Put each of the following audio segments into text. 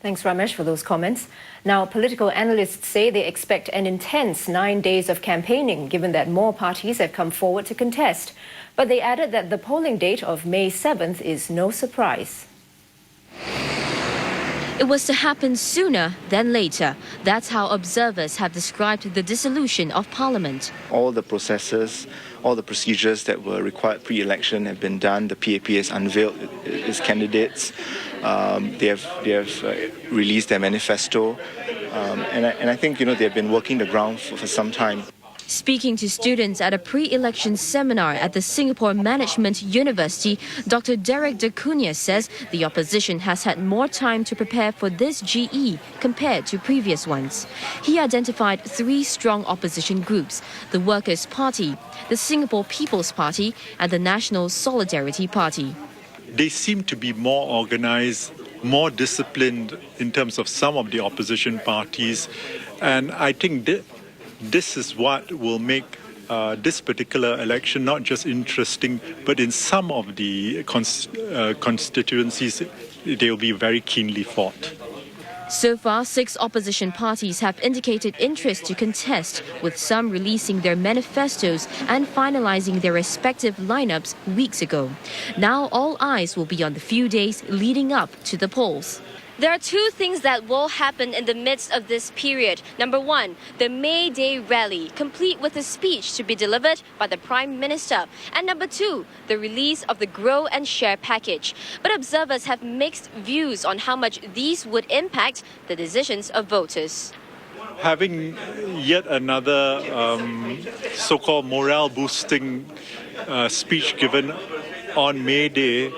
Thanks, Ramesh, for those comments. Now, political analysts say they expect an intense 9 days of campaigning, given that more parties have come forward to contest. But they added that the polling date of May 7th is no surprise. It was to happen sooner than later. That's how observers have described the dissolution of Parliament. All the processes, all the procedures that were required pre-election have been done. The PAP has unveiled its candidates. They have released their manifesto. And I think, they've been working the ground for some time. Speaking to students at a pre-election seminar at the Singapore Management University, Dr. Derek da Cunha says the opposition has had more time to prepare for this GE compared to previous ones. He identified 3 strong opposition groups: the Workers' Party, the Singapore People's Party, and the National Solidarity Party. They seem to be more organized, more disciplined in terms of some of the opposition parties, and I think this is what will make this particular election not just interesting, but in some of the constituencies, they will be very keenly fought. So far, 6 opposition parties have indicated interest to contest, with some releasing their manifestos and finalizing their respective lineups weeks ago. Now all eyes will be on the few days leading up to the polls. There are 2 things that will happen in the midst of this period. Number 1, the May Day rally, complete with a speech to be delivered by the Prime Minister. And number 2, the release of the Grow and Share package. But observers have mixed views on how much these would impact the decisions of voters. Having yet another so-called morale-boosting speech given on May Day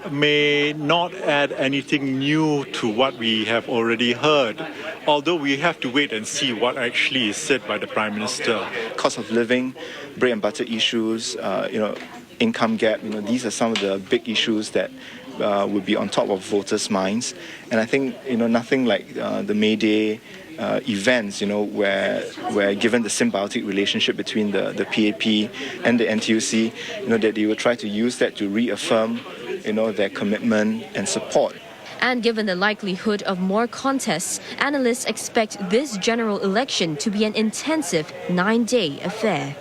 may not add anything new to what we have already heard, although we have to wait and see what actually is said by the Prime Minister. Cost of living, bread and butter issues, income gap, these are some of the big issues that would be on top of voters' minds. And I think, nothing like the May Day events, where given the symbiotic relationship between the PAP and the NTUC, that they will try to use that to reaffirm their commitment and support. And given the likelihood of more contests, analysts expect this general election to be an intensive 9-day affair.